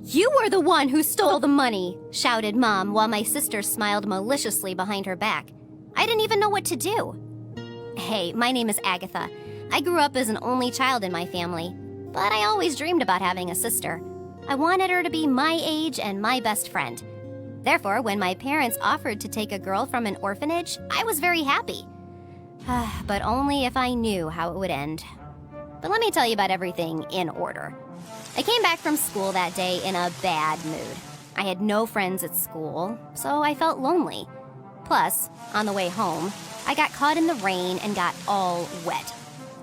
"You were the one who stole the money!" shouted Mom while my sister smiled maliciously behind her back. I didn't even know what to do. Hey, my name is Agatha. I grew up as an only child in my family, but I always dreamed about having a sister. I wanted her to be my age and my best friend. Therefore, when my parents offered to take a girl from an orphanage, I was very happy. But only if I knew how it would end. But let me tell you about everything in order. I came back from school that day in a bad mood. I had no friends at school, so I felt lonely. Plus, on the way home, I got caught in the rain and got all wet.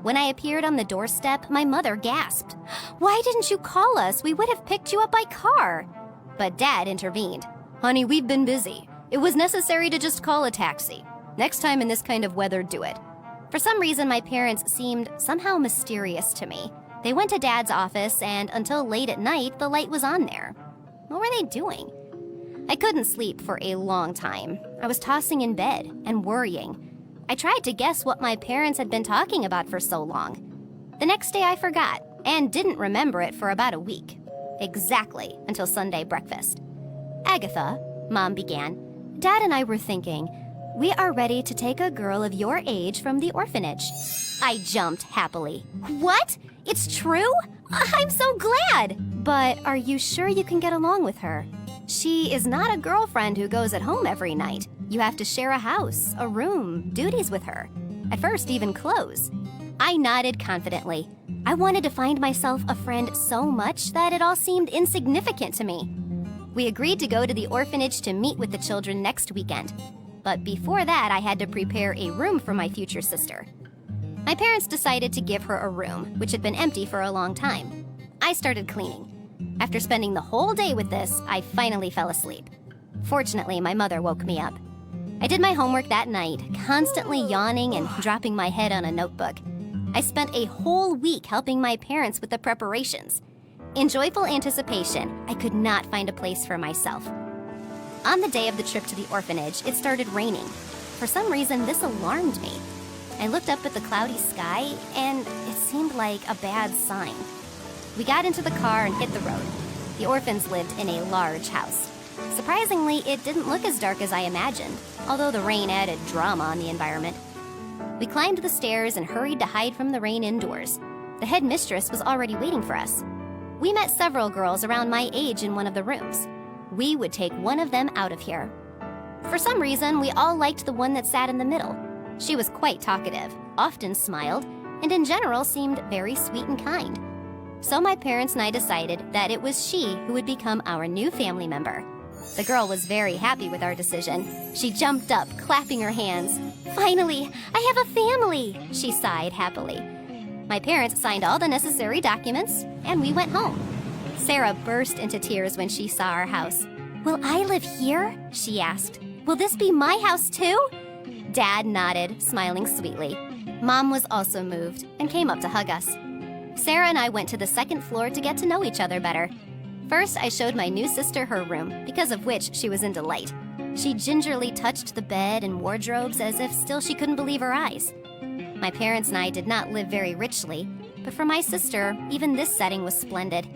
When I appeared on the doorstep, my mother gasped. "Why didn't you call us? We would have picked you up by car." But Dad intervened. "Honey, we've been busy. It was necessary to just call a taxi. Next time in this kind of weather, do it." For some reason, my parents seemed somehow mysterious to me. They went to Dad's office, and until late at night, the light was on there. What were they doing? I couldn't sleep for a long time. I was tossing in bed and worrying. I tried to guess what my parents had been talking about for so long. The next day I forgot and didn't remember it for about a week. Exactly until Sunday breakfast. "Agatha," Mom began, "Dad and I were thinking, we are ready to take a girl of your age from the orphanage." I jumped happily. "What? It's true? I'm so glad! But are you sure you can get along with her? She is not a girlfriend who goes at home every night. You have to share a house, a room, duties with her. At first, even clothes." I nodded confidently. I wanted to find myself a friend so much that it all seemed insignificant to me. We agreed to go to the orphanage to meet with the children next weekend. But before that, I had to prepare a room for my future sister. My parents decided to give her a room, which had been empty for a long time. I started cleaning. After spending the whole day with this, I finally fell asleep. Fortunately, my mother woke me up. I did my homework that night, constantly yawning and dropping my head on a notebook. I spent a whole week helping my parents with the preparations. In joyful anticipation, I could not find a place for myself. On the day of the trip to the orphanage, it started raining. For some reason, this alarmed me. I looked up at the cloudy sky, and it seemed like a bad sign. We got into the car and hit the road. The orphans lived in a large house. Surprisingly, it didn't look as dark as I imagined, although the rain added drama on the environment. We climbed the stairs and hurried to hide from the rain indoors. The headmistress was already waiting for us. We met several girls around my age in one of the rooms. We would take one of them out of here. For some reason, we all liked the one that sat in the middle. She was quite talkative, often smiled, and in general seemed very sweet and kind. So my parents and I decided that it was she who would become our new family member. The girl was very happy with our decision. She jumped up, clapping her hands. "Finally, I have a family," she sighed happily. My parents signed all the necessary documents, and we went home. Sarah burst into tears when she saw our house. "Will I live here?" she asked. "Will this be my house too?" Dad nodded, smiling sweetly. Mom was also moved and came up to hug us. Sarah and I went to the second floor to get to know each other better. First, I showed my new sister her room, because of which she was in delight. She gingerly touched the bed and wardrobes as if still she couldn't believe her eyes. My parents and I did not live very richly, but for my sister, even this setting was splendid.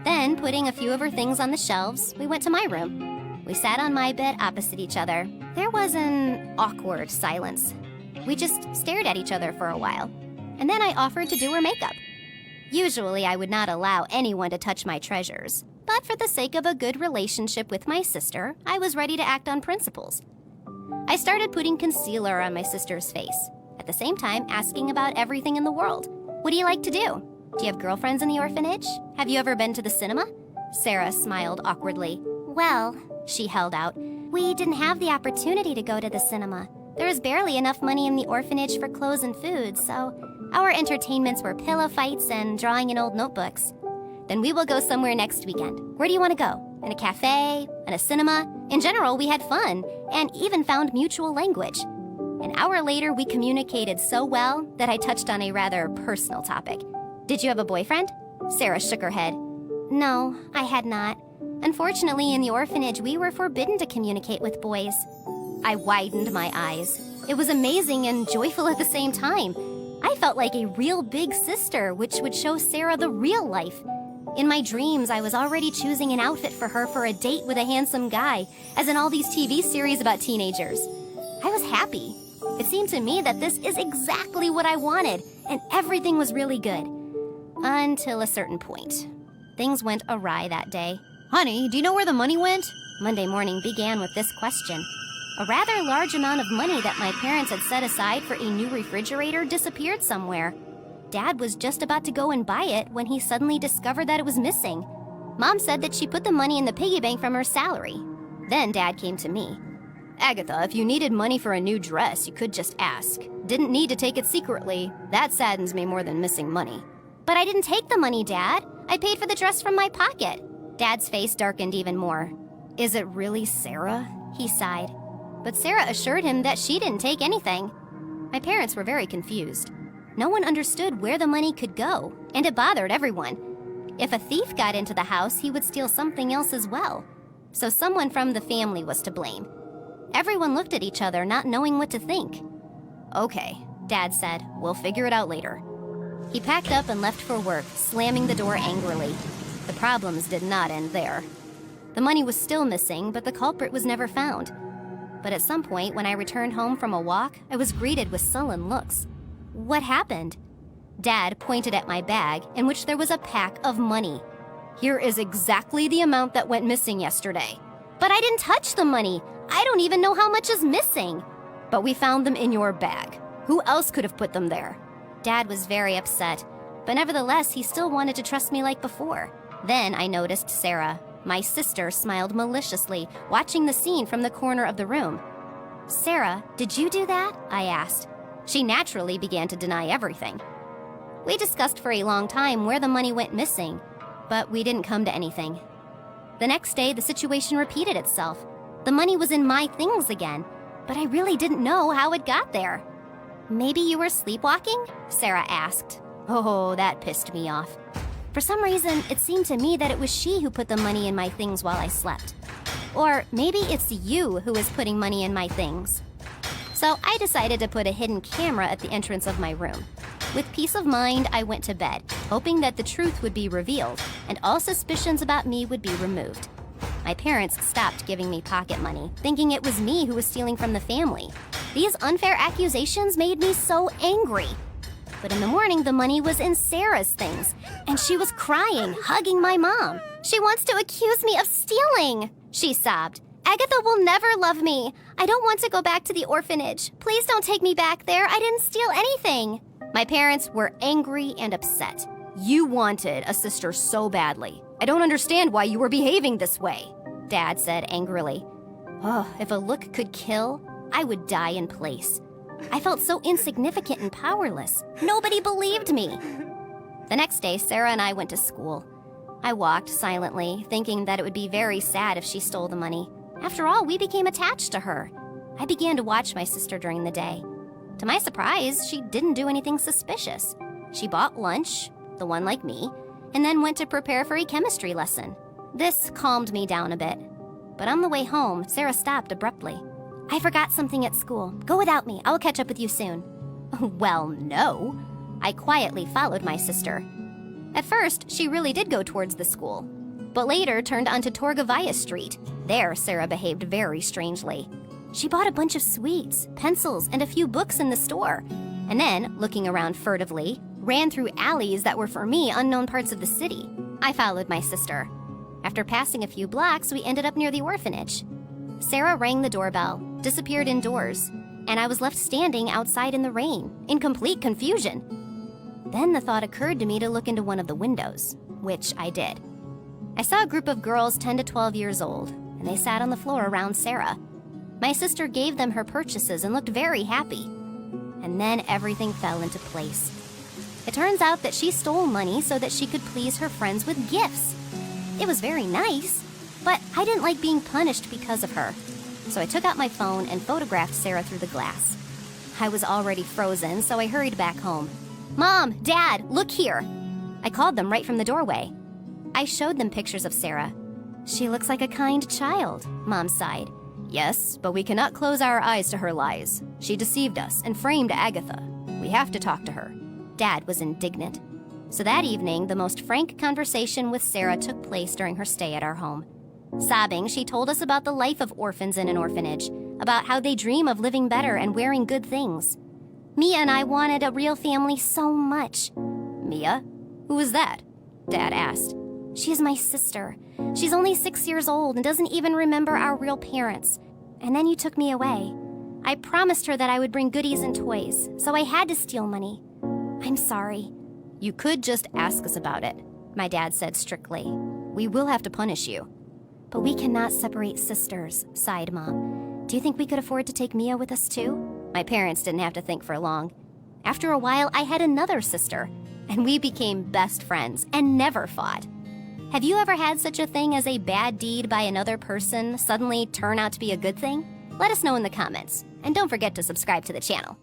Then, putting a few of her things on the shelves, we went to my room. We sat on my bed opposite each other. There was an awkward silence. We just stared at each other for a while, and then I offered to do her makeup. Usually, I would not allow anyone to touch my treasures, but for the sake of a good relationship with my sister, I was ready to act on principles. I started putting concealer on my sister's face, at the same time asking about everything in the world. "What do you like to do? Do you have girlfriends in the orphanage? Have you ever been to the cinema?" Sarah smiled awkwardly. "Well," she held out, "we didn't have the opportunity to go to the cinema. There is barely enough money in the orphanage for clothes and food, so our entertainments were pillow fights and drawing in old notebooks." "Then we will go somewhere next weekend. Where do you want to go? In a cafe? In a cinema?" In general, we had fun and even found mutual language. An hour later, we communicated so well that I touched on a rather personal topic. "Did you have a boyfriend?" Sarah shook her head. "No, I had not. Unfortunately, in the orphanage, we were forbidden to communicate with boys." I widened my eyes. It was amazing and joyful at the same time. I felt like a real big sister, which would show Sarah the real life. In my dreams, I was already choosing an outfit for her for a date with a handsome guy, as in all these TV series about teenagers. I was happy. It seemed to me that this is exactly what I wanted, and everything was really good. Until a certain point. Things went awry that day. Honey, do you know where the money went? Monday morning began with this question. A rather large amount of money that my parents had set aside for a new refrigerator disappeared somewhere. Dad was just about to go and buy it when he suddenly discovered that it was missing. Mom said that she put the money in the piggy bank from her salary. Then Dad came to me. Agatha, if you needed money for a new dress, you could just ask. Didn't need to take it secretly. That saddens me more than missing money. But I didn't take the money, Dad. I paid for the dress from my pocket. Dad's face darkened even more. Is it really Sarah? He sighed. But Sarah assured him that she didn't take anything. My parents were very confused. No one understood where the money could go, and it bothered everyone. If a thief got into the house, he would steal something else as well. So someone from the family was to blame. Everyone looked at each other, not knowing what to think. Okay, Dad said, we'll figure it out later. He packed up and left for work, slamming the door angrily. The problems did not end there. The money was still missing, but the culprit was never found. But at some point, when I returned home from a walk, I was greeted with sullen looks. What happened? Dad pointed at my bag, in which there was a pack of money. Here is exactly the amount that went missing yesterday. But I didn't touch the money. I don't even know how much is missing. But we found them in your bag. Who else could have put them there? Dad was very upset, but nevertheless, he still wanted to trust me like before. Then I noticed Sarah. My sister smiled maliciously, watching the scene from the corner of the room. Sarah, did you do that? I asked. She naturally began to deny everything. We discussed for a long time where the money went missing, but we didn't come to anything. The next day, the situation repeated itself. The money was in my things again, but I really didn't know how it got there. Maybe you were sleepwalking? Sarah asked. Oh, that pissed me off. For some reason, it seemed to me that it was she who put the money in my things while I slept. Or maybe it's you who is putting money in my things. So I decided to put a hidden camera at the entrance of my room. With peace of mind, I went to bed, hoping that the truth would be revealed and all suspicions about me would be removed. My parents stopped giving me pocket money, thinking it was me who was stealing from the family. These unfair accusations made me so angry. But in the morning, the money was in Sarah's things, and she was crying, hugging my mom. She wants to accuse me of stealing, she sobbed. Agatha will never love me. I don't want to go back to the orphanage. Please don't take me back there. I didn't steal anything. My parents were angry and upset. You wanted a sister so badly. I don't understand why you were behaving this way, Dad said angrily. Oh, if a look could kill, I would die in place. I felt so insignificant and powerless. Nobody believed me. The next day, Sarah and I went to school. I walked silently, thinking that it would be very sad if she stole the money. After all, we became attached to her. I began to watch my sister during the day. To my surprise, she didn't do anything suspicious. She bought lunch, the one like me, and then went to prepare for a chemistry lesson. This calmed me down a bit. But on the way home, Sarah stopped abruptly. I forgot something at school. Go without me. I'll catch up with you soon. Well, no. I quietly followed my sister. At first, she really did go towards the school, but later turned onto Torgavaya Street. There, Sarah behaved very strangely. She bought a bunch of sweets, pencils, and a few books in the store, and then, looking around furtively, ran through alleys that were for me unknown parts of the city. I followed my sister. After passing a few blocks, we ended up near the orphanage. Sarah rang the doorbell, disappeared indoors, and I was left standing outside in the rain, in complete confusion. Then the thought occurred to me to look into one of the windows, which I did. I saw a group of girls 10 to 12 years old, and they sat on the floor around Sarah. My sister gave them her purchases and looked very happy. And then everything fell into place. It turns out that she stole money so that she could please her friends with gifts. It was very nice, but I didn't like being punished because of her. So I took out my phone and photographed Sarah through the glass. I was already frozen, so I hurried back home. Mom, Dad, look here. I called them right from the doorway. I showed them pictures of Sarah. She looks like a kind child, Mom sighed. Yes, but we cannot close our eyes to her lies. She deceived us and framed Agatha. We have to talk to her. Dad was indignant. So that evening, the most frank conversation with Sarah took place during her stay at our home. Sobbing, she told us about the life of orphans in an orphanage, about how they dream of living better and wearing good things. Mia and I wanted a real family so much. Mia? Who is that? Dad asked. She is my sister. She's only 6 years old and doesn't even remember our real parents. And then you took me away. I promised her that I would bring goodies and toys, so I had to steal money. I'm sorry. You could just ask us about it, my dad said strictly. We will have to punish you. But we cannot separate sisters, sighed Mom. Do you think we could afford to take Mia with us too? My parents didn't have to think for long. After a while, I had another sister, and we became best friends and never fought. Have you ever had such a thing as a bad deed by another person suddenly turn out to be a good thing? Let us know in the comments, and don't forget to subscribe to the channel.